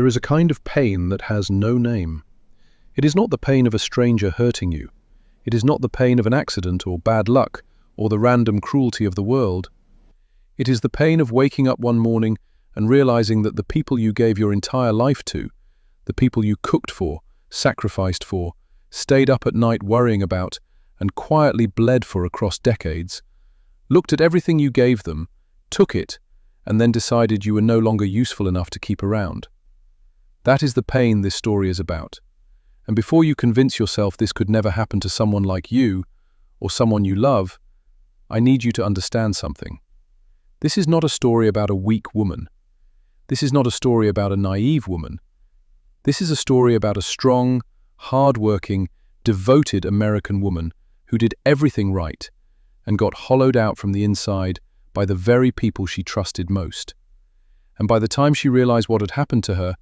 There is a kind of pain that has no name. It is not the pain of a stranger hurting you. It is not the pain of an accident or bad luck or the random cruelty of the world. It is the pain of waking up one morning and realizing that the people you gave your entire life to, the people you cooked for, sacrificed for, stayed up at night worrying about, and quietly bled for across decades, looked at everything you gave them, took it, and then decided you were no longer useful enough to keep around. That is the pain this story is about. And before you convince yourself this could never happen to someone like you, or someone you love, I need you to understand something. This is not a story about a weak woman. This is not a story about a naive woman. This is a story about a strong, hard-working, devoted American woman who did everything right and got hollowed out from the inside by the very people she trusted most. And by the time she realized what had happened to her,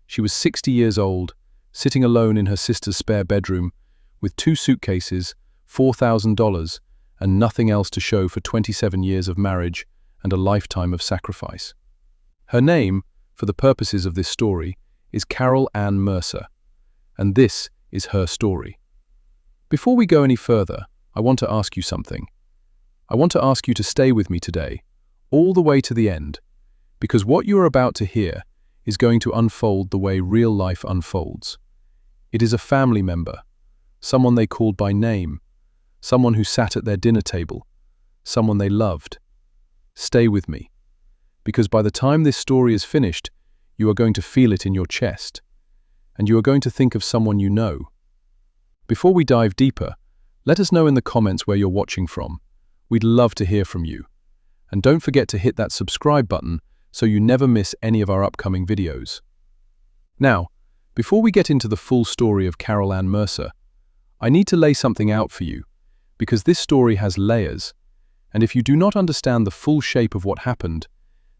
she was 60 years old, sitting alone in her sister's spare bedroom, with 2 suitcases, $4,000, and nothing else to show for 27 years of marriage and a lifetime of sacrifice. Her name, for the purposes of this story, is Carol Ann Mercer, and this is her story. Before we go any further, I want to ask you something. I want to ask you to stay with me today, all the way to the end, because what you are about to hear is going to unfold the way real life unfolds. It is a family member, someone they called by name, someone who sat at their dinner table, someone they loved. Stay with me, because by the time this story is finished, you are going to feel it in your chest, and you are going to think of someone you know. Before we dive deeper, let us know in the comments where you're watching from. We'd love to hear from you. And don't forget to hit that subscribe button so you never miss any of our upcoming videos. Now, before we get into the full story of Carol Ann Mercer, I need to lay something out for you, because this story has layers, and if you do not understand the full shape of what happened,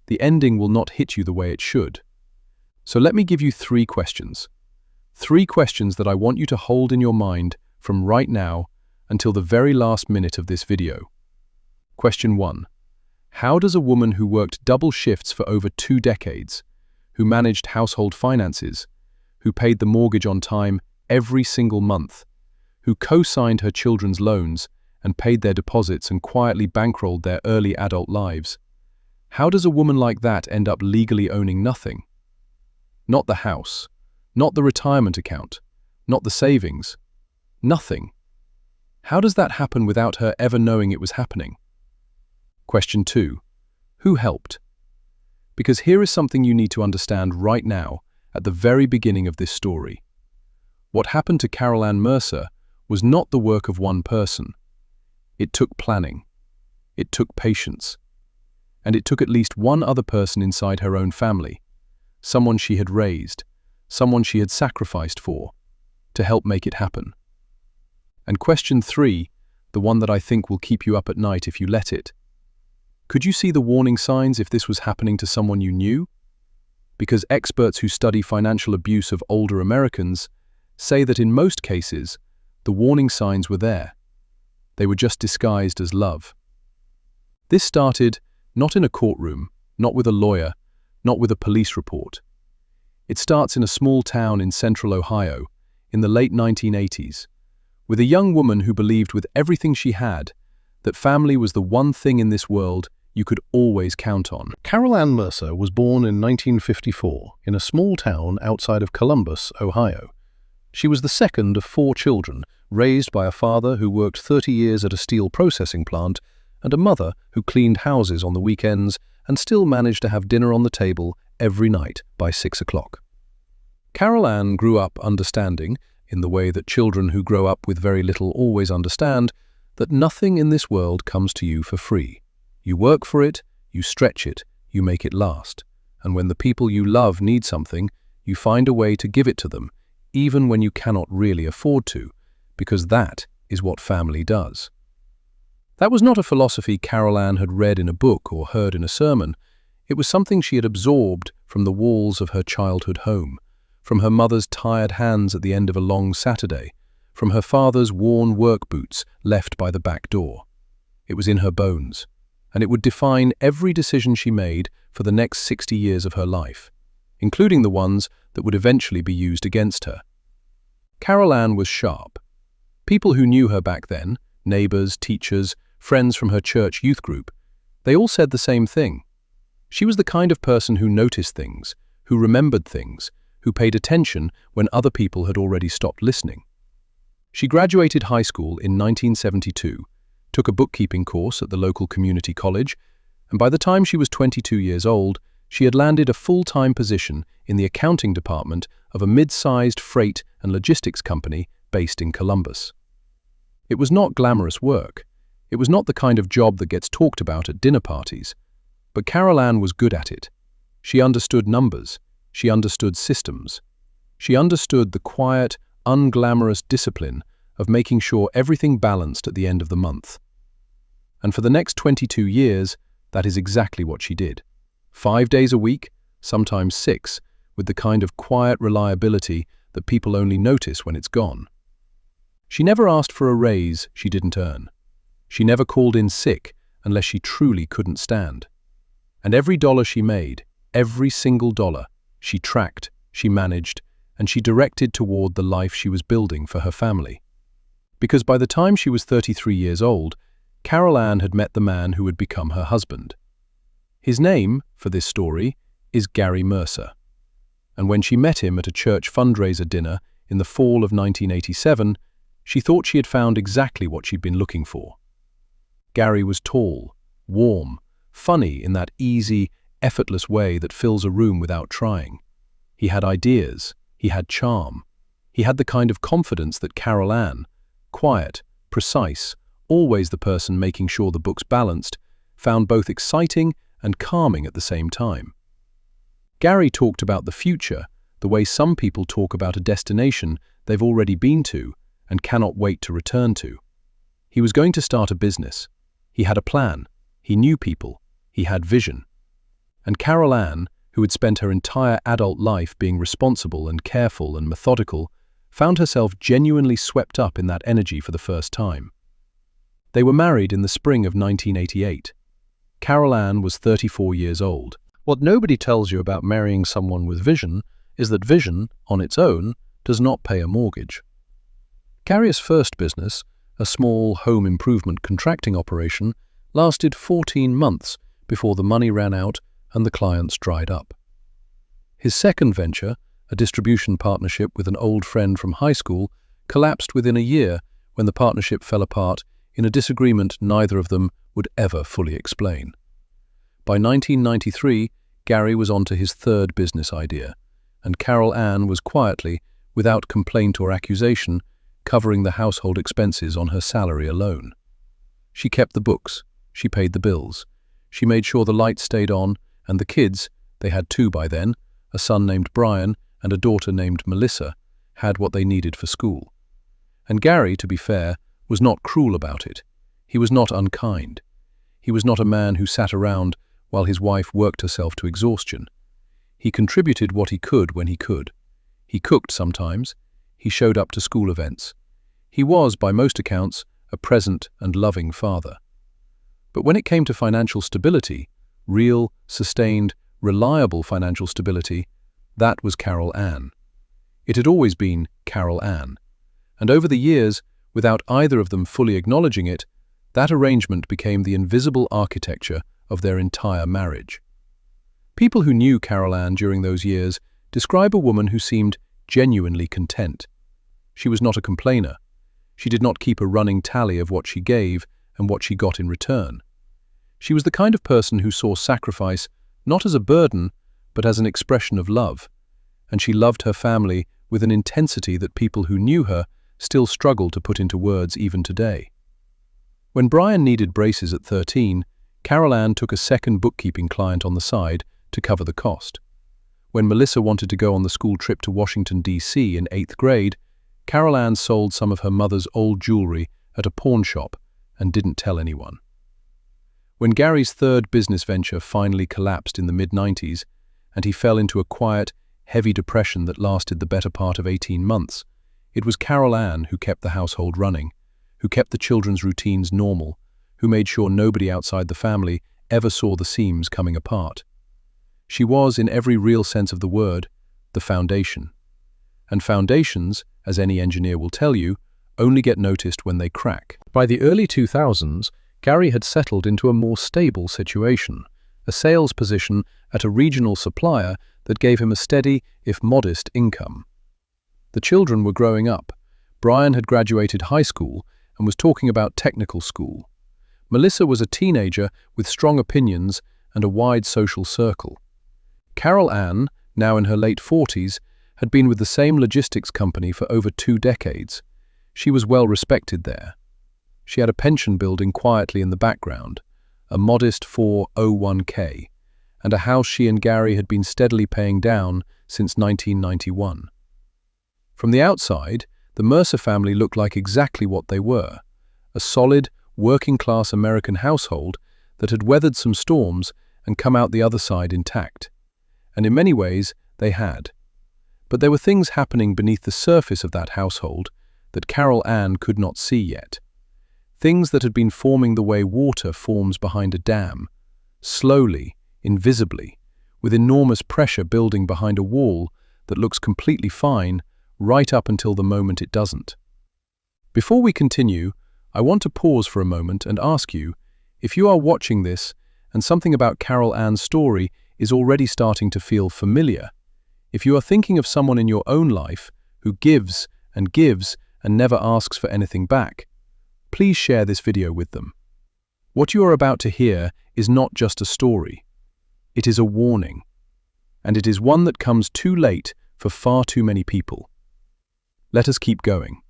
the ending will not hit you the way it should. So let me give you 3 questions. 3 questions that I want you to hold in your mind from right now until the very last minute of this video. Question 1. How does a woman who worked double shifts for over 2 decades, who managed household finances, who paid the mortgage on time every single month, who co-signed her children's loans and paid their deposits and quietly bankrolled their early adult lives, how does a woman like that end up legally owning nothing? Not the house, not the retirement account, not the savings, nothing. How does that happen without her ever knowing it was happening? Question 2. Who helped? Because here is something you need to understand right now, at the very beginning of this story. What happened to Carol Ann Mercer was not the work of one person. It took planning. It took patience. And it took at least one other person inside her own family, someone she had raised, someone she had sacrificed for, to help make it happen. And question 3, the one that I think will keep you up at night if you let it. Could you see the warning signs if this was happening to someone you knew? Because experts who study financial abuse of older Americans say that in most cases, the warning signs were there. They were just disguised as love. This started not in a courtroom, not with a lawyer, not with a police report. It starts in a small town in central Ohio in the late 1980s, with a young woman who believed with everything she had that family was the one thing in this world you could always count on. Carol Ann Mercer was born in 1954 in a small town outside of Columbus, Ohio. She was the second of 4 children, raised by a father who worked 30 years at a steel processing plant and a mother who cleaned houses on the weekends and still managed to have dinner on the table every night by 6 o'clock. Carol Ann grew up understanding, in the way that children who grow up with very little always understand, that nothing in this world comes to you for free. You work for it, you stretch it, you make it last. And when the people you love need something, you find a way to give it to them, even when you cannot really afford to, because that is what family does. That was not a philosophy Carol Ann had read in a book or heard in a sermon. It was something she had absorbed from the walls of her childhood home, from her mother's tired hands at the end of a long Saturday, from her father's worn work boots left by the back door. It was in her bones, and it would define every decision she made for the next 60 years of her life, including the ones that would eventually be used against her. Carol Ann was sharp. People who knew her back then, neighbors, teachers, friends from her church youth group, they all said the same thing. She was the kind of person who noticed things, who remembered things, who paid attention when other people had already stopped listening. She graduated high school in 1972, took a bookkeeping course at the local community college, and by the time she was 22 years old, she had landed a full-time position in the accounting department of a mid-sized freight and logistics company based in Columbus. It was not glamorous work. It was not the kind of job that gets talked about at dinner parties. But Carol Ann was good at it. She understood numbers. She understood systems. She understood the quiet, unglamorous discipline of making sure everything balanced at the end of the month. And for the next 22 years, that is exactly what she did. 5 days a week, sometimes 6, with the kind of quiet reliability that people only notice when it's gone. She never asked for a raise she didn't earn. She never called in sick unless she truly couldn't stand. And every dollar she made, every single dollar, she tracked, she managed, and she directed toward the life she was building for her family. Because by the time she was 33 years old, Carol Ann had met the man who would become her husband. His name, for this story, is Gary Mercer. And when she met him at a church fundraiser dinner in the fall of 1987, she thought she had found exactly what she'd been looking for. Gary was tall, warm, funny in that easy, effortless way that fills a room without trying. He had ideas, he had charm. He had the kind of confidence that Carol Ann, quiet, precise, always the person making sure the books balanced, found both exciting and calming at the same time. Gary talked about the future, the way some people talk about a destination they've already been to and cannot wait to return to. He was going to start a business. He had a plan. He knew people. He had vision. And Carol Ann, who had spent her entire adult life being responsible and careful and methodical, found herself genuinely swept up in that energy for the first time. They were married in the spring of 1988. Carol Ann was 34 years old. What nobody tells you about marrying someone with vision is that vision, on its own, does not pay a mortgage. Gary's first business, a small home improvement contracting operation, lasted 14 months before the money ran out and the clients dried up. His second venture, a distribution partnership with an old friend from high school, collapsed within a year when the partnership fell apart in a disagreement neither of them would ever fully explain. By 1993, Gary was on to his third business idea, and Carol Ann was quietly, without complaint or accusation, covering the household expenses on her salary alone. She kept the books, she paid the bills, she made sure the lights stayed on, and the kids, they had 2 by then, a son named Brian and a daughter named Melissa, had what they needed for school. And Gary, to be fair, was not cruel about it. He was not unkind. He was not a man who sat around while his wife worked herself to exhaustion. He contributed what he could when he could. He cooked sometimes. He showed up to school events. He was, by most accounts, a present and loving father. But when it came to financial stability, real, sustained, reliable financial stability, that was Carol Ann. It had always been Carol Ann. And over the years, without either of them fully acknowledging it, that arrangement became the invisible architecture of their entire marriage. People who knew Carol Ann during those years describe a woman who seemed genuinely content. She was not a complainer. She did not keep a running tally of what she gave and what she got in return. She was the kind of person who saw sacrifice not as a burden, but as an expression of love, and she loved her family with an intensity that people who knew her still struggle to put into words even today. When Brian needed braces at 13, Carol Ann took a second bookkeeping client on the side to cover the cost. When Melissa wanted to go on the school trip to Washington, D.C. in 8th grade, Carol Ann sold some of her mother's old jewelry at a pawn shop and didn't tell anyone. When Gary's third business venture finally collapsed in the mid-90s, and he fell into a quiet, heavy depression that lasted the better part of 18 months, it was Carol Ann who kept the household running, who kept the children's routines normal, who made sure nobody outside the family ever saw the seams coming apart. She was, in every real sense of the word, the foundation. And foundations, as any engineer will tell you, only get noticed when they crack. By the early 2000s, Gary had settled into a more stable situation, a sales position at a regional supplier that gave him a steady, if modest, income. The children were growing up. Brian had graduated high school and was talking about technical school. Melissa was a teenager with strong opinions and a wide social circle. Carol Ann, now in her late 40s, had been with the same logistics company for over 2 decades. She was well respected there. She had a pension building quietly in the background, a modest 401k, and a house she and Gary had been steadily paying down since 1991. From the outside, the Mercer family looked like exactly what they were, a solid, working-class American household that had weathered some storms and come out the other side intact. And in many ways, they had. But there were things happening beneath the surface of that household that Carol Ann could not see yet. Things that had been forming the way water forms behind a dam, slowly, invisibly, with enormous pressure building behind a wall that looks completely fine right up until the moment it doesn't. Before we continue, I want to pause for a moment and ask you, if you are watching this and something about Carol Ann's story is already starting to feel familiar, if you are thinking of someone in your own life who gives and never asks for anything back, please share this video with them. What you are about to hear is not just a story. It is a warning. And it is one that comes too late for far too many people. Let us keep going.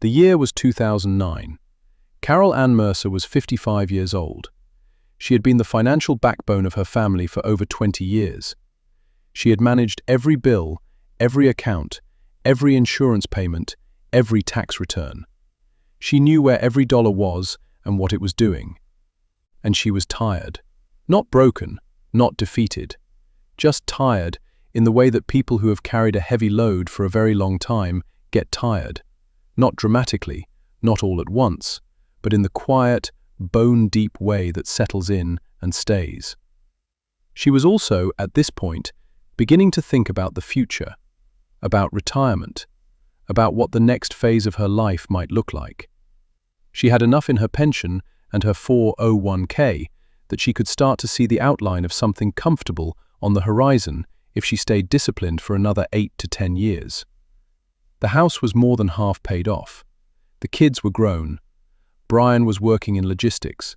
The year was 2009. Carol Ann Mercer was 55 years old. She had been the financial backbone of her family for over 20 years. She had managed every bill, every account, every insurance payment, every tax return. She knew where every dollar was and what it was doing. And she was tired. Not broken, not defeated. Just tired in the way that people who have carried a heavy load for a very long time get tired. Not dramatically, not all at once, but in the quiet, bone-deep way that settles in and stays. She was also, at this point, beginning to think about the future, about retirement, about what the next phase of her life might look like. She had enough in her pension and her 401k that she could start to see the outline of something comfortable on the horizon if she stayed disciplined for another 8 to 10 years. The house was more than half paid off. The kids were grown. Brian was working in logistics,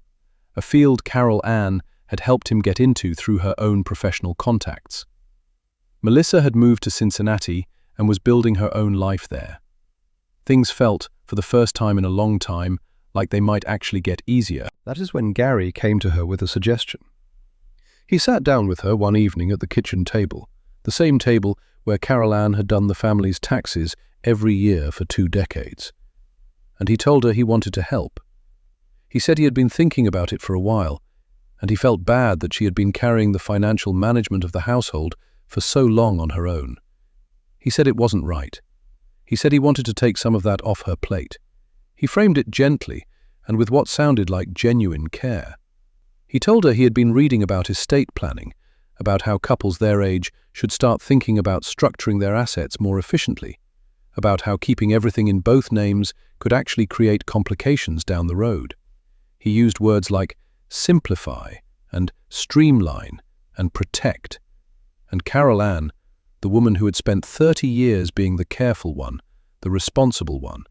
a field Carol Ann had helped him get into through her own professional contacts. Melissa had moved to Cincinnati and was building her own life there. Things felt, for the first time in a long time, like they might actually get easier. That is when Gary came to her with a suggestion. He sat down with her one evening at the kitchen table, the same table where Carol Ann had done the family's taxes every year for 2 decades. And he told her he wanted to help. He said he had been thinking about it for a while, and he felt bad that she had been carrying the financial management of the household for so long on her own. He said it wasn't right. He said he wanted to take some of that off her plate. He framed it gently and with what sounded like genuine care. He told her he had been reading about estate planning, about how couples their age should start thinking about structuring their assets more efficiently, about how keeping everything in both names could actually create complications down the road. He used words like simplify and streamline and protect. And Carol Ann, the woman who had spent 30 years being the careful one, the responsible one,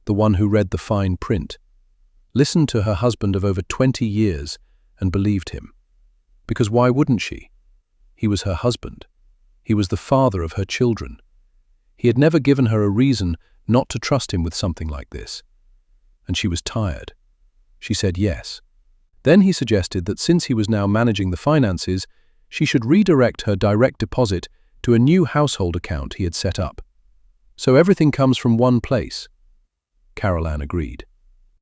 the one who read the fine print, listened to her husband of over 20 years and believed him. Because why wouldn't she? He was her husband. He was the father of her children. He had never given her a reason not to trust him with something like this. And she was tired. She said yes. Then he suggested that since he was now managing the finances, she should redirect her direct deposit to a new household account he had set up. So everything comes from one place. Carol Ann agreed.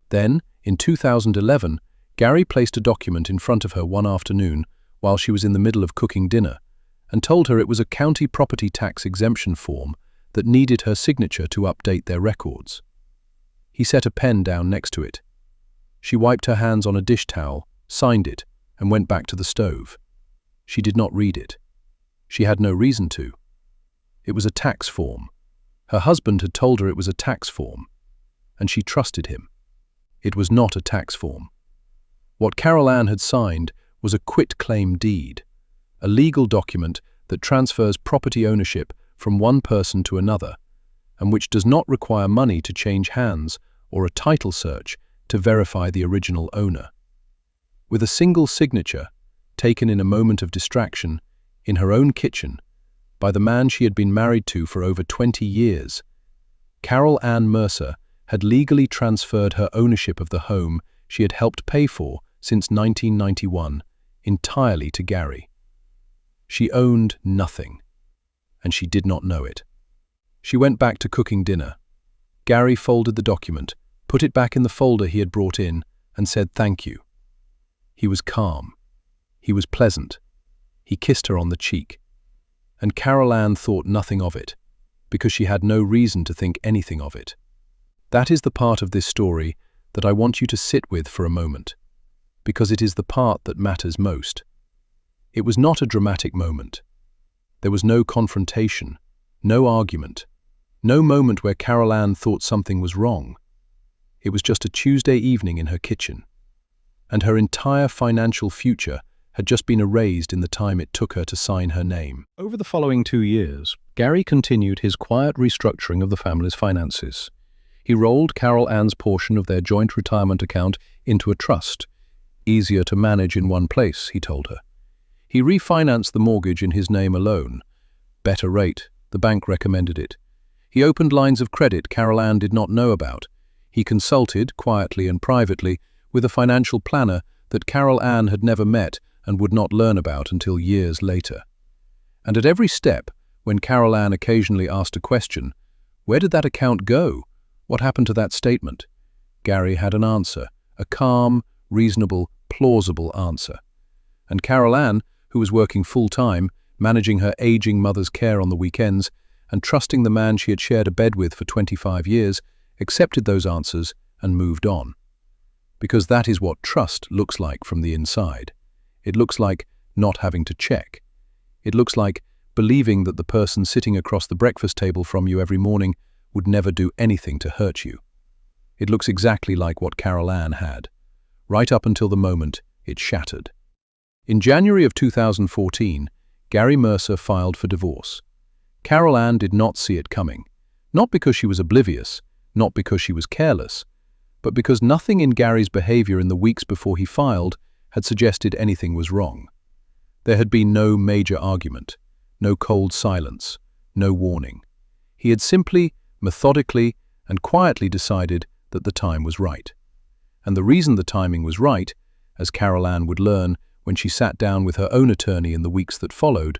Then, in 2011, Gary placed a document in front of her one afternoon while she was in the middle of cooking dinner and told her it was a county property tax exemption form that needed her signature to update their records. He set a pen down next to it. She wiped her hands on a dish towel, signed it, and went back to the stove. She did not read it. She had no reason to. It was a tax form. Her husband had told her it was a tax form, and she trusted him. It was not a tax form. What Carol Ann had signed was a quitclaim deed, a legal document that transfers property ownership from one person to another, and which does not require money to change hands or a title search to verify the original owner. With a single signature, taken in a moment of distraction, in her own kitchen, by the man she had been married to for over 20 years, Carol Ann Mercer had legally transferred her ownership of the home she had helped pay for since 1991 entirely to Gary. She owned nothing, and she did not know it. She went back to cooking dinner. Gary folded the document, put it back in the folder he had brought in, and said thank you. He was calm. He was pleasant. He kissed her on the cheek. And Carol Ann thought nothing of it, because she had no reason to think anything of it. That is the part of this story that I want you to sit with for a moment, because it is the part that matters most. It was not a dramatic moment. There was no confrontation, no argument, no moment where Carol Ann thought something was wrong. It was just a Tuesday evening in her kitchen, and her entire financial future had just been erased in the time it took her to sign her name. Over the following 2 years, Gary continued his quiet restructuring of the family's finances. He rolled Carol Ann's portion of their joint retirement account into a trust, easier to manage in one place, he told her. He refinanced the mortgage in his name alone. Better rate, the bank recommended it. He opened lines of credit Carol Ann did not know about. He consulted, quietly and privately, with a financial planner that Carol Ann had never met and would not learn about until years later. And at every step, when Carol Ann occasionally asked a question, "Where did that account go? What happened to that statement?" Gary had an answer, a calm, reasonable, plausible answer. And Carol Ann, who was working full-time, managing her aging mother's care on the weekends, and trusting the man she had shared a bed with for 25 years, accepted those answers and moved on. Because that is what trust looks like from the inside. It looks like not having to check. It looks like believing that the person sitting across the breakfast table from you every morning would never do anything to hurt you. It looks exactly like what Carol Ann had, right up until the moment it shattered. In January of 2014, Gary Mercer filed for divorce. Carol Ann did not see it coming, not because she was oblivious, not because she was careless, but because nothing in Gary's behavior in the weeks before he filed had suggested anything was wrong. There had been no major argument, no cold silence, no warning. He had simply, methodically, and quietly decided that the time was right. And the reason the timing was right, as Carol Ann would learn when she sat down with her own attorney in the weeks that followed,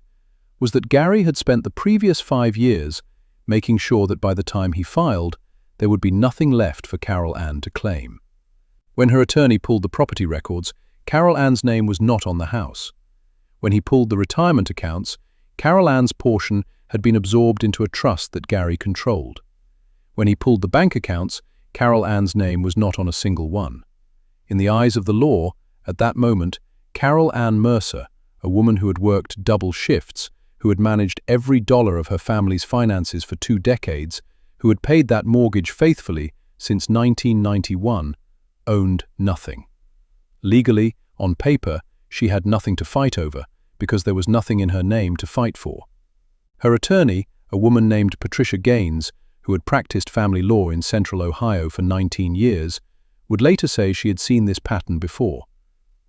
was that Gary had spent the previous 5 years making sure that by the time he filed, there would be nothing left for Carol Ann to claim. When her attorney pulled the property records, Carol Ann's name was not on the house. When he pulled the retirement accounts, Carol Ann's portion had been absorbed into a trust that Gary controlled. When he pulled the bank accounts, Carol Ann's name was not on a single one. In the eyes of the law, at that moment, Carol Ann Mercer, a woman who had worked double shifts, who had managed every dollar of her family's finances for 2 decades, who had paid that mortgage faithfully since 1991, owned nothing. Legally, on paper, she had nothing to fight over, because there was nothing in her name to fight for. Her attorney, a woman named Patricia Gaines, who had practiced family law in central Ohio for 19 years, would later say she had seen this pattern before.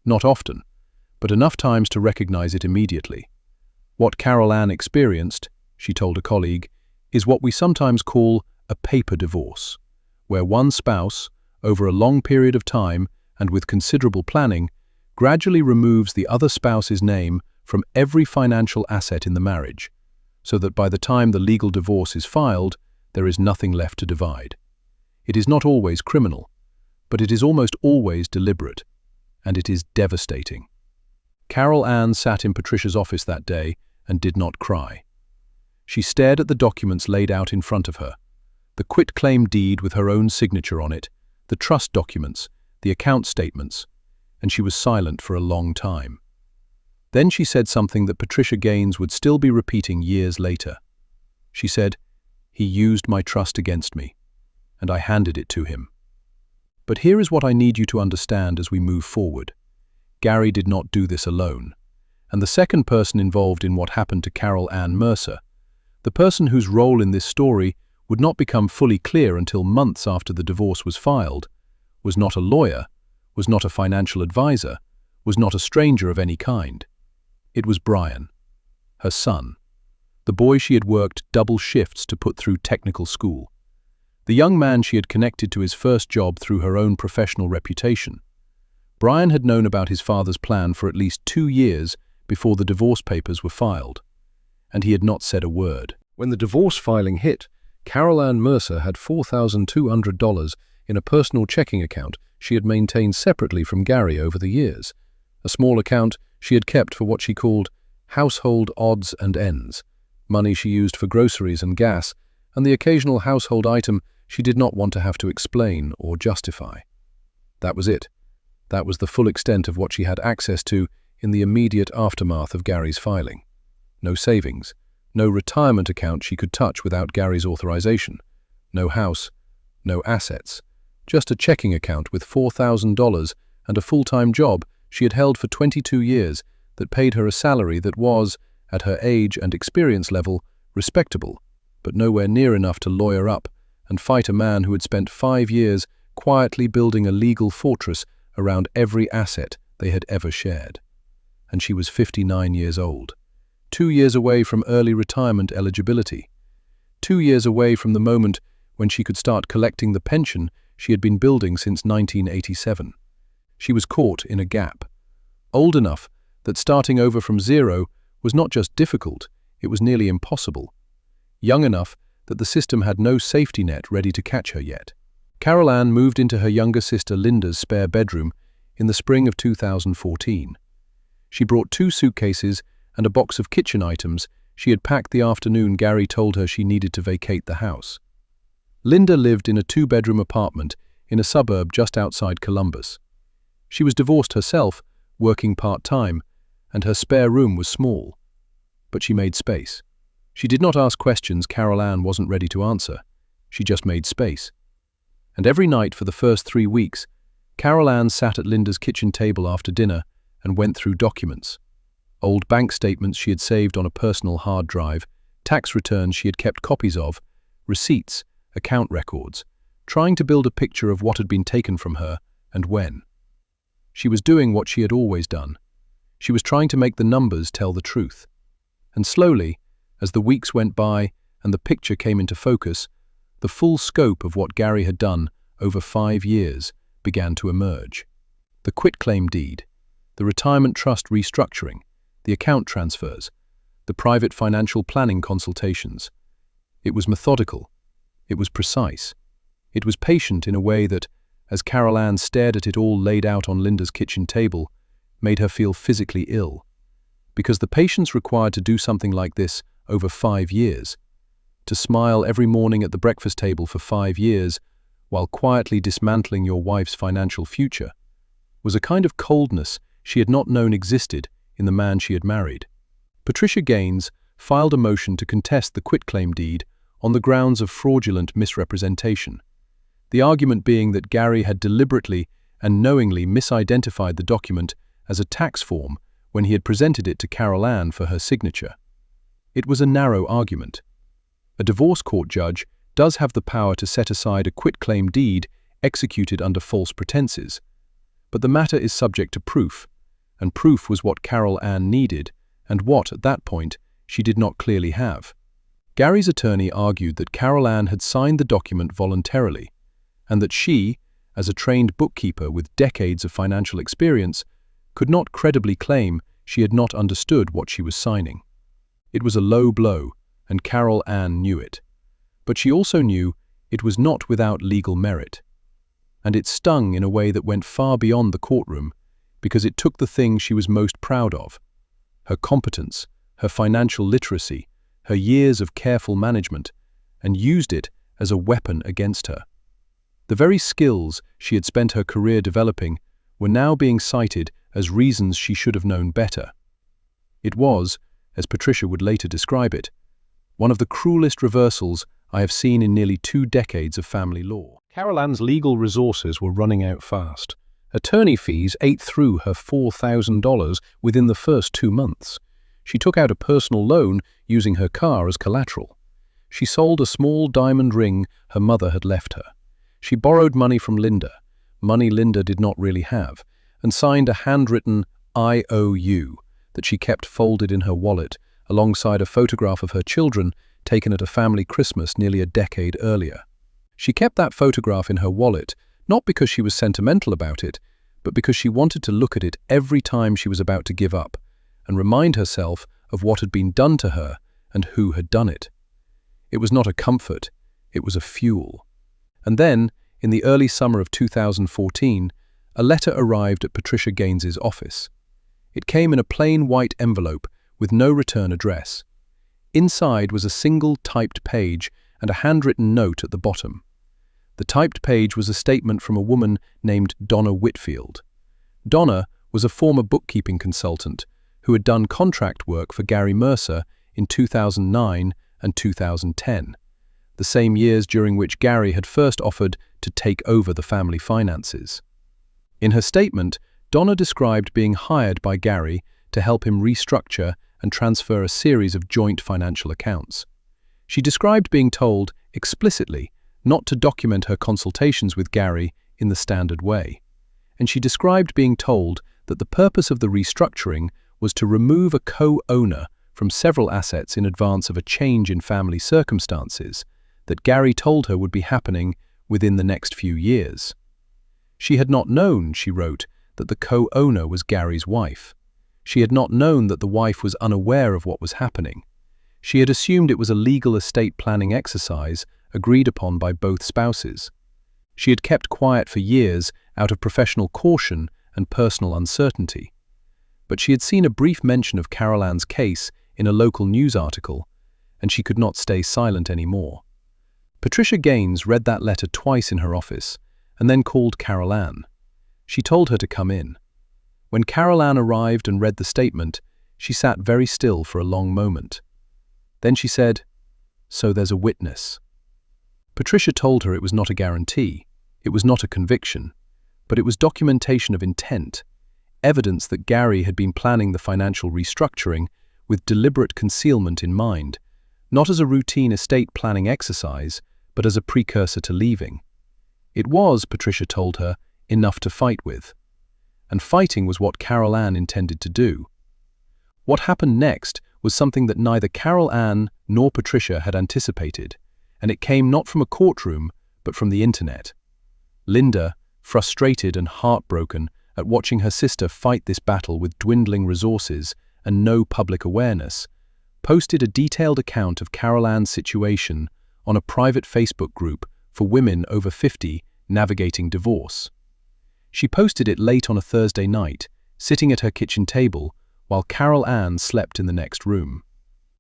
Not often, but enough times to recognize it immediately. What Carol Ann experienced, she told a colleague, is what we sometimes call a paper divorce, where one spouse, over a long period of time and with considerable planning, gradually removes the other spouse's name from every financial asset in the marriage, so that by the time the legal divorce is filed, there is nothing left to divide. It is not always criminal, but it is almost always deliberate, and it is devastating. Carol Ann sat in Patricia's office that day and did not cry. She stared at the documents laid out in front of her, the quitclaim deed with her own signature on it, the trust documents, the account statements, and she was silent for a long time. Then she said something that Patricia Gaines would still be repeating years later. She said, "He used my trust against me, and I handed it to him." But here is what I need you to understand as we move forward. Gary did not do this alone. And the second person involved in what happened to Carol Ann Mercer, the person whose role in this story would not become fully clear until months after the divorce was filed, was not a lawyer, was not a financial advisor, was not a stranger of any kind. It was Brian, her son, the boy she had worked double shifts to put through technical school, the young man she had connected to his first job through her own professional reputation. Brian had known about his father's plan for at least 2 years before the divorce papers were filed, and he had not said a word. When the divorce filing hit, Carol Ann Mercer had $4,200 in a personal checking account she had maintained separately from Gary over the years, a small account she had kept for what she called household odds and ends, money she used for groceries and gas, and the occasional household item she did not want to have to explain or justify. That was it. That was the full extent of what she had access to in the immediate aftermath of Gary's filing. No savings, no retirement account she could touch without Gary's authorization, no house, no assets, just a checking account with $4,000 and a full-time job she had held for 22 years that paid her a salary that was, at her age and experience level, respectable, but nowhere near enough to lawyer up and fight a man who had spent 5 years quietly building a legal fortress around every asset they had ever shared. And she was 59 years old, 2 years away from early retirement eligibility, 2 years away from the moment when she could start collecting the pension she had been building since 1987. She was caught in a gap, old enough that starting over from zero was not just difficult, it was nearly impossible, young enough that the system had no safety net ready to catch her yet. Carol Ann moved into her younger sister Linda's spare bedroom in the spring of 2014. She brought 2 suitcases and a box of kitchen items she had packed the afternoon Gary told her she needed to vacate the house. Linda lived in a 2-bedroom apartment in a suburb just outside Columbus. She was divorced herself, working part-time, and her spare room was small. But she made space. She did not ask questions Carol Ann wasn't ready to answer. She just made space. And every night for the first 3 weeks, Carol Ann sat at Linda's kitchen table after dinner and went through documents. Old bank statements she had saved on a personal hard drive, tax returns she had kept copies of, receipts, account records, trying to build a picture of what had been taken from her and when. She was doing what she had always done. She was trying to make the numbers tell the truth. And slowly, as the weeks went by and the picture came into focus, the full scope of what Gary had done over 5 years began to emerge. The quitclaim deed, the retirement trust restructuring, the account transfers, the private financial planning consultations. It was methodical. It was precise. It was patient in a way that, as Carol Ann stared at it all laid out on Linda's kitchen table, made her feel physically ill. Because the patience required to do something like this over 5 years, to smile every morning at the breakfast table for 5 years while quietly dismantling your wife's financial future, was a kind of coldness she had not known existed in the man she had married. Patricia Gaines filed a motion to contest the quitclaim deed on the grounds of fraudulent misrepresentation, the argument being that Gary had deliberately and knowingly misidentified the document as a tax form when he had presented it to Carol Ann for her signature. It was a narrow argument. A divorce court judge does have the power to set aside a quitclaim deed executed under false pretenses, but the matter is subject to proof, and proof was what Carol Ann needed, and what, at that point, she did not clearly have. Gary's attorney argued that Carol Ann had signed the document voluntarily, and that she, as a trained bookkeeper with decades of financial experience, could not credibly claim she had not understood what she was signing. It was a low blow, and Carol Ann knew it. But she also knew it was not without legal merit. And it stung in a way that went far beyond the courtroom, because it took the thing she was most proud of, her competence, her financial literacy, her years of careful management, and used it as a weapon against her. The very skills she had spent her career developing were now being cited as reasons she should have known better. It was, as Patricia would later describe it, one of the cruelest reversals I have seen in nearly 2 decades of family law. Carol Ann's legal resources were running out fast. Attorney fees ate through her $4,000 within the first 2 months. She took out a personal loan using her car as collateral. She sold a small diamond ring her mother had left her. She borrowed money from Linda, money Linda did not really have, and signed a handwritten IOU that she kept folded in her wallet alongside a photograph of her children taken at a family Christmas nearly a decade earlier. She kept that photograph in her wallet not because she was sentimental about it, but because she wanted to look at it every time she was about to give up and remind herself of what had been done to her and who had done it. It was not a comfort, it was a fuel. And then, in the early summer of 2014, a letter arrived at Patricia Gaines's office. It came in a plain white envelope with no return address. Inside was a single typed page and a handwritten note at the bottom. The typed page was a statement from a woman named Donna Whitfield. Donna was a former bookkeeping consultant who had done contract work for Gary Mercer in 2009 and 2010, the same years during which Gary had first offered to take over the family finances. In her statement, Donna described being hired by Gary to help him restructure and transfer a series of joint financial accounts. She described being told, explicitly, not to document her consultations with Gary in the standard way. And she described being told that the purpose of the restructuring was to remove a co-owner from several assets in advance of a change in family circumstances that Gary told her would be happening within the next few years. She had not known, she wrote, that the co-owner was Gary's wife. She had not known that the wife was unaware of what was happening. She had assumed it was a legal estate planning exercise agreed upon by both spouses. She had kept quiet for years out of professional caution and personal uncertainty. But she had seen a brief mention of Carol Ann's case in a local news article, and she could not stay silent anymore. Patricia Gaines read that letter twice in her office, and then called Carol Ann. She told her to come in. When Carol Ann arrived and read the statement, she sat very still for a long moment. Then she said, "So there's a witness." Patricia told her it was not a guarantee, it was not a conviction, but it was documentation of intent, evidence that Gary had been planning the financial restructuring with deliberate concealment in mind, not as a routine estate planning exercise, but as a precursor to leaving. It was, Patricia told her, enough to fight with. And fighting was what Carol Ann intended to do. What happened next was something that neither Carol Ann nor Patricia had anticipated, and it came not from a courtroom, but from the internet. Linda, frustrated and heartbroken at watching her sister fight this battle with dwindling resources and no public awareness, posted a detailed account of Carol Ann's situation on a private Facebook group for women over 50 navigating divorce. She posted it late on a Thursday night, sitting at her kitchen table, while Carol Ann slept in the next room.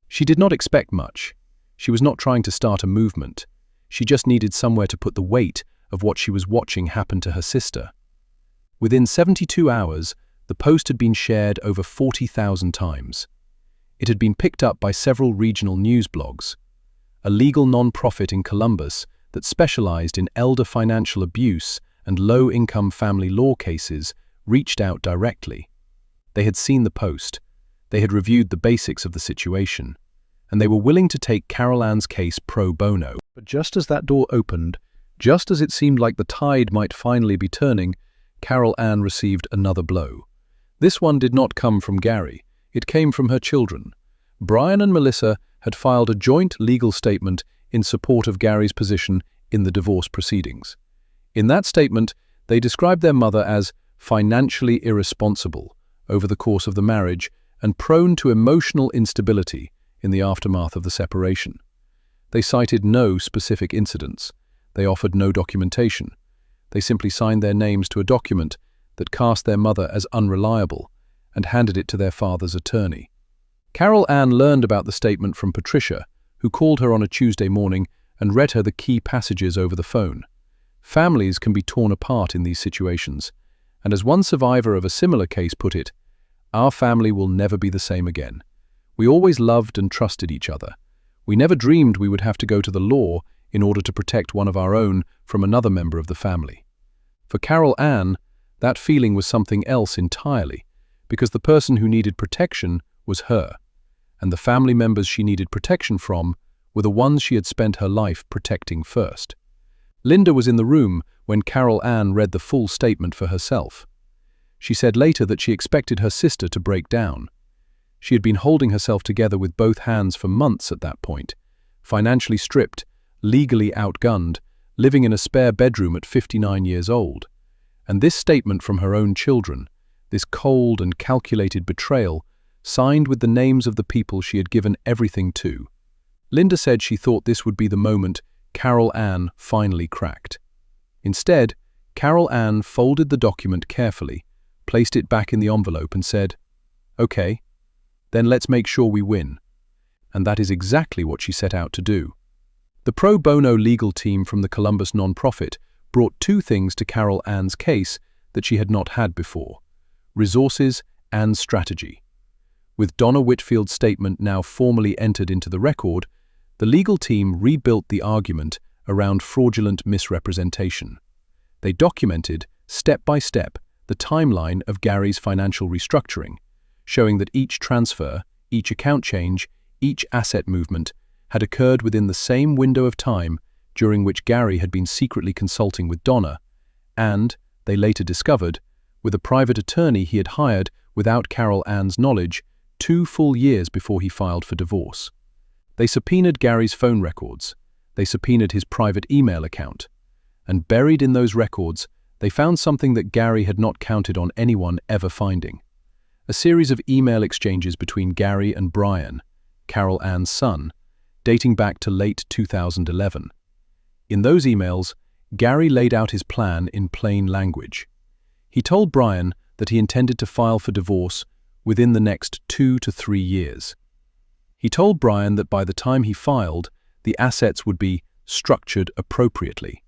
She did not expect much. She was not trying to start a movement. She just needed somewhere to put the weight of what she was watching happen to her sister. Within 72 hours, the post had been shared over 40,000 times. It had been picked up by several regional news blogs. A legal non-profit in Columbus that specialized in elder financial abuse and low-income family law cases reached out directly. They had seen the post. They had reviewed the basics of the situation, and they were willing to take Carol Ann's case pro bono. But just as that door opened, just as it seemed like the tide might finally be turning, Carol Ann received another blow. This one did not come from Gary. It came from her children. Brian and Melissa had filed a joint legal statement in support of Gary's position in the divorce proceedings. In that statement, they described their mother as financially irresponsible over the course of the marriage and prone to emotional instability in the aftermath of the separation. They cited no specific incidents. They offered no documentation. They simply signed their names to a document that cast their mother as unreliable and handed it to their father's attorney. Carol Ann learned about the statement from Patricia, who called her on a Tuesday morning and read her the key passages over the phone. Families can be torn apart in these situations, and as one survivor of a similar case put it, "Our family will never be the same again. We always loved and trusted each other. We never dreamed we would have to go to the law in order to protect one of our own from another member of the family. For Carol Ann, that feeling was something else entirely, because the person who needed protection was her, and the family members she needed protection from were the ones she had spent her life protecting first. Linda was in the room when Carol Ann read the full statement for herself. She said later that she expected her sister to break down. She had been holding herself together with both hands for months at that point, financially stripped, legally outgunned, living in a spare bedroom at 59 years old. And this statement from her own children, this cold and calculated betrayal, signed with the names of the people she had given everything to. Linda said she thought this would be the moment Carol Ann finally cracked. Instead, Carol Ann folded the document carefully, placed it back in the envelope and said, "Okay, then let's make sure we win." And that is exactly what she set out to do. The pro bono legal team from the Columbus nonprofit brought two things to Carol Ann's case that she had not had before: resources and strategy. With Donna Whitfield's statement now formally entered into the record, the legal team rebuilt the argument around fraudulent misrepresentation. They documented, step by step, the timeline of Gary's financial restructuring, showing that each transfer, each account change, each asset movement had occurred within the same window of time during which Gary had been secretly consulting with Donna, and, they later discovered, with a private attorney he had hired without Carol Ann's knowledge 2 full years before he filed for divorce. They subpoenaed Gary's phone records, they subpoenaed his private email account, and buried in those records they found something that Gary had not counted on anyone ever finding: a series of email exchanges between Gary and Brian, Carol Ann's son, dating back to late 2011. In those emails, Gary laid out his plan in plain language. He told Brian that he intended to file for divorce within the next 2 to 3 years. He told Brian that by the time he filed, the assets would be structured appropriately.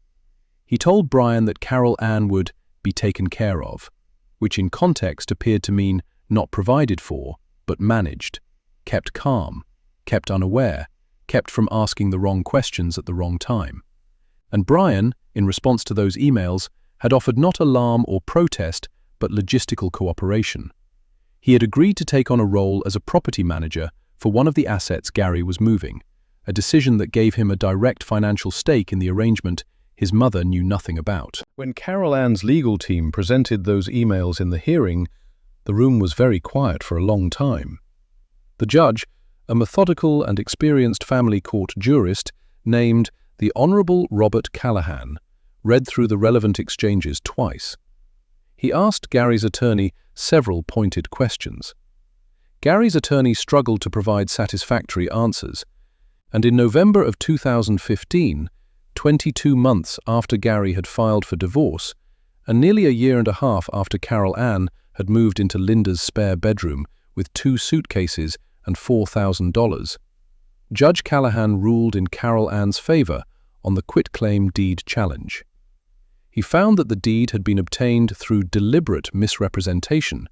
He told Brian that Carol Ann would be taken care of, which in context appeared to mean not provided for, but managed, kept calm, kept unaware, kept from asking the wrong questions at the wrong time. And Brian, in response to those emails, had offered not alarm or protest, but logistical cooperation. He had agreed to take on a role as a property manager for one of the assets Gary was moving, a decision that gave him a direct financial stake in the arrangement his mother knew nothing about. When Carol Ann's legal team presented those emails in the hearing, the room was very quiet for a long time. The judge, a methodical and experienced family court jurist named the Honorable Robert Callahan, read through the relevant exchanges twice. He asked Gary's attorney several pointed questions. Gary's attorney struggled to provide satisfactory answers, and in November of 2015, 22 months after Gary had filed for divorce, and nearly a year and a half after Carol Ann had moved into Linda's spare bedroom with 2 suitcases and $4,000, Judge Callahan ruled in Carol Ann's favor on the quitclaim deed challenge. He found that the deed had been obtained through deliberate misrepresentation,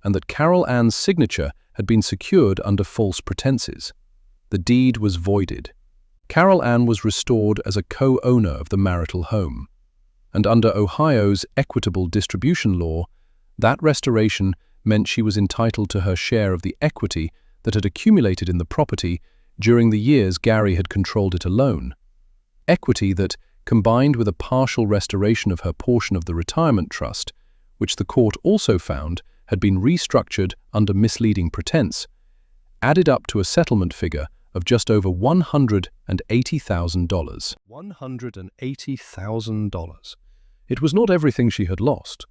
and that Carol Ann's signature had been secured under false pretenses. The deed was voided. Carol Ann was restored as a co-owner of the marital home, and under Ohio's equitable distribution law, that restoration meant she was entitled to her share of the equity that had accumulated in the property during the years Gary had controlled it alone. Equity that, combined with a partial restoration of her portion of the retirement trust, which the court also found had been restructured under misleading pretense, added up to a settlement figure of just over $180,000. $180,000. It was not everything she had lost.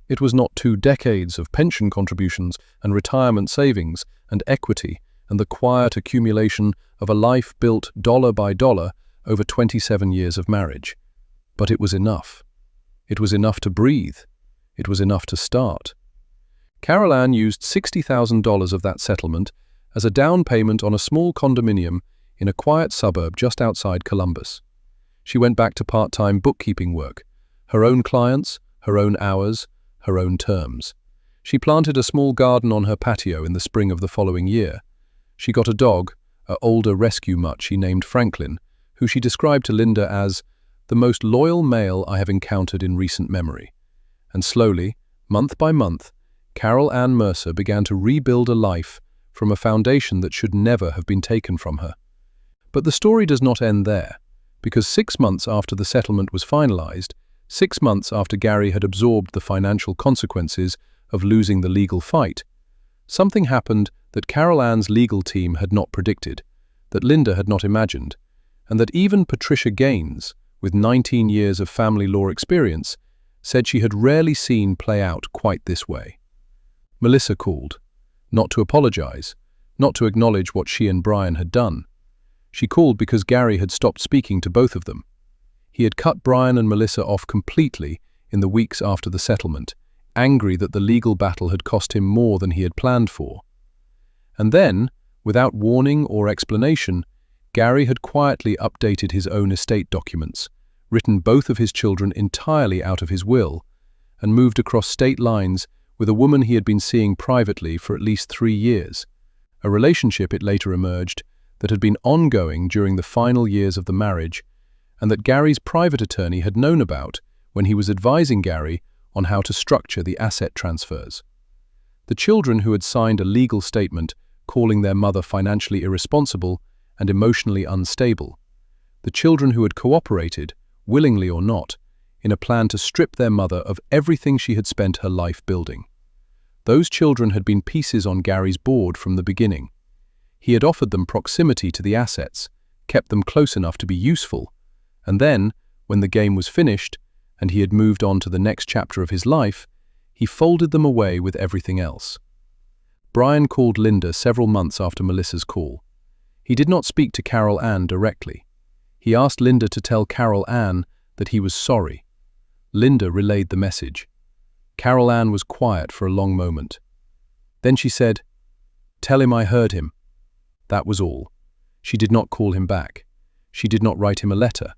It was not 2 decades of pension contributions and retirement savings and equity and the quiet accumulation of a life built dollar by dollar over 27 years of marriage. But it was enough. It was enough to breathe. It was enough to start. Carol Ann used $60,000 of that settlement as a down payment on a small condominium in a quiet suburb just outside Columbus. She went back to part-time bookkeeping work, her own clients, her own hours, her own terms. She planted a small garden on her patio in the spring of the following year. She got a dog, an older rescue mutt she named Franklin, who she described to Linda as the most loyal male I have encountered in recent memory. And slowly, month by month, Carol Ann Mercer began to rebuild a life from a foundation that should never have been taken from her. But the story does not end there, because 6 months after the settlement was finalized, 6 months after Gary had absorbed the financial consequences of losing the legal fight, something happened that Carol Ann's legal team had not predicted, that Linda had not imagined, and that even Patricia Gaines, with 19 years of family law experience, said she had rarely seen play out quite this way. Melissa called, not to apologize, not to acknowledge what she and Brian had done. She called because Gary had stopped speaking to both of them. He had cut Brian and Melissa off completely in the weeks after the settlement, angry that the legal battle had cost him more than he had planned for. And then, without warning or explanation, Gary had quietly updated his own estate documents, written both of his children entirely out of his will, and moved across state lines with a woman he had been seeing privately for at least 3 years, a relationship, it later emerged, that had been ongoing during the final years of the marriage, and that Gary's private attorney had known about when he was advising Gary on how to structure the asset transfers. The children who had signed a legal statement calling their mother financially irresponsible and emotionally unstable. The children who had cooperated, willingly or not, in a plan to strip their mother of everything she had spent her life building. Those children had been pieces on Gary's board from the beginning. He had offered them proximity to the assets, kept them close enough to be useful, and then, when the game was finished, and he had moved on to the next chapter of his life, he folded them away with everything else. Brian called Linda several months after Melissa's call. He did not speak to Carol Ann directly. He asked Linda to tell Carol Ann that he was sorry. Linda relayed the message. Carol Ann was quiet for a long moment. Then she said, "Tell him I heard him." That was all. She did not call him back. She did not write him a letter.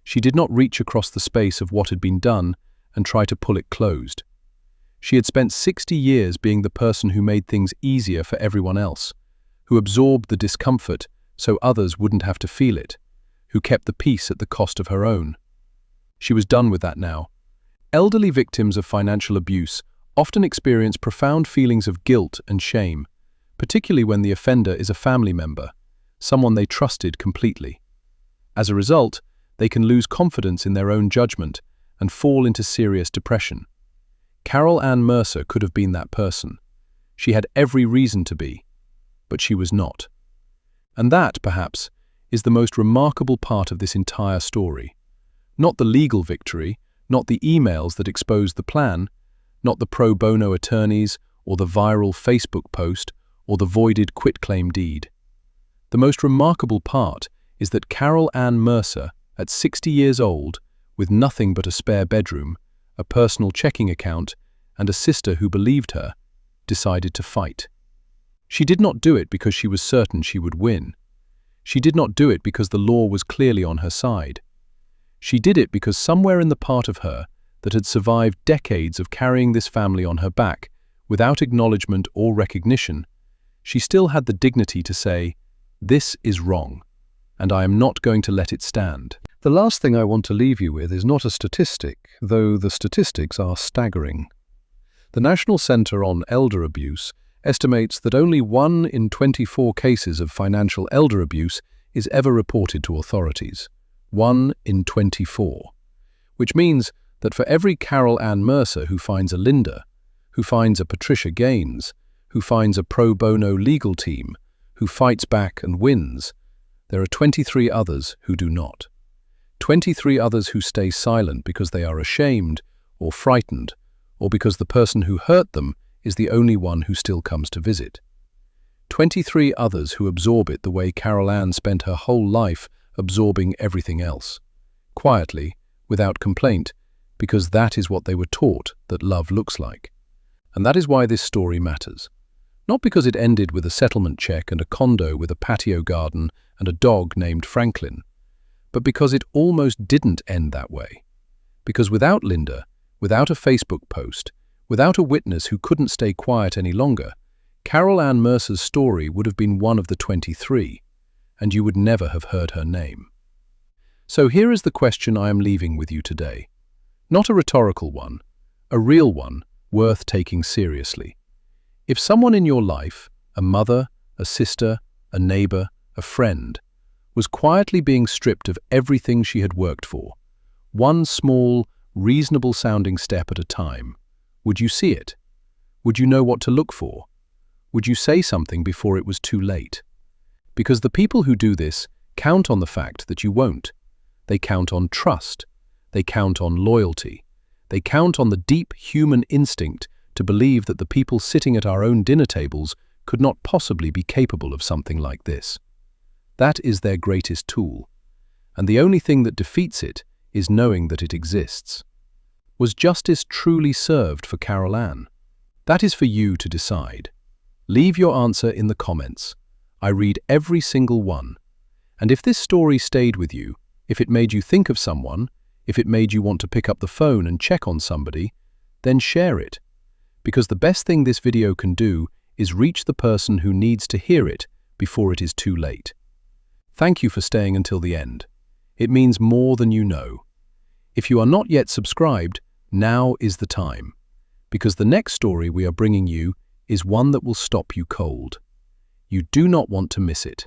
She did not reach across the space of what had been done and try to pull it closed. She had spent 60 years being the person who made things easier for everyone else, who absorbed the discomfort so others wouldn't have to feel it, who kept the peace at the cost of her own. She was done with that now. Elderly victims of financial abuse often experience profound feelings of guilt and shame, particularly when the offender is a family member, someone they trusted completely. As a result, they can lose confidence in their own judgment and fall into serious depression. Carol Ann Mercer could have been that person. She had every reason to be, but she was not. And that, perhaps, is the most remarkable part of this entire story. Not the legal victory, not the emails that exposed the plan, not the pro bono attorneys or the viral Facebook post or the voided quitclaim deed. The most remarkable part is that Carol Ann Mercer, at 60 years old, with nothing but a spare bedroom, a personal checking account, and a sister who believed her, decided to fight. She did not do it because she was certain she would win. She did not do it because the law was clearly on her side. She did it because somewhere in the part of her that had survived decades of carrying this family on her back, without acknowledgement or recognition, she still had the dignity to say, "This is wrong, and I am not going to let it stand." The last thing I want to leave you with is not a statistic, though the statistics are staggering. The National Center on Elder Abuse estimates that only 1 in 24 cases of financial elder abuse is ever reported to authorities. 1 in 24. Which means that for every Carol Ann Mercer who finds a Linda, who finds a Patricia Gaines, who finds a pro bono legal team, who fights back and wins, there are 23 others who do not. 23 others who stay silent because they are ashamed or frightened, or because the person who hurt them is the only one who still comes to visit. 23 others who absorb it the way Carol Ann spent her whole life absorbing everything else. Quietly, without complaint, because that is what they were taught that love looks like. And that is why this story matters. Not because it ended with a settlement check and a condo with a patio garden and a dog named Franklin, but because it almost didn't end that way. Because without Linda, without a Facebook post, without a witness who couldn't stay quiet any longer, Carol Ann Mercer's story would have been one of the 23. and you would never have heard her name. So here is the question I am leaving with you today. Not a rhetorical one, a real one, worth taking seriously. If someone in your life, a mother, a sister, a neighbor, a friend, was quietly being stripped of everything she had worked for, one small, reasonable-sounding step at a time, would you see it? Would you know what to look for? Would you say something before it was too late? Because the people who do this count on the fact that you won't. They count on trust. They count on loyalty. They count on the deep human instinct to believe that the people sitting at our own dinner tables could not possibly be capable of something like this. That is their greatest tool, and the only thing that defeats it is knowing that it exists. Was justice truly served for Carol Ann? That is for you to decide. Leave your answer in the comments. I read every single one. And if this story stayed with you, if it made you think of someone, if it made you want to pick up the phone and check on somebody, then share it. Because the best thing this video can do is reach the person who needs to hear it before it is too late. Thank you for staying until the end. It means more than you know. If you are not yet subscribed, now is the time. Because the next story we are bringing you is one that will stop you cold. You do not want to miss it.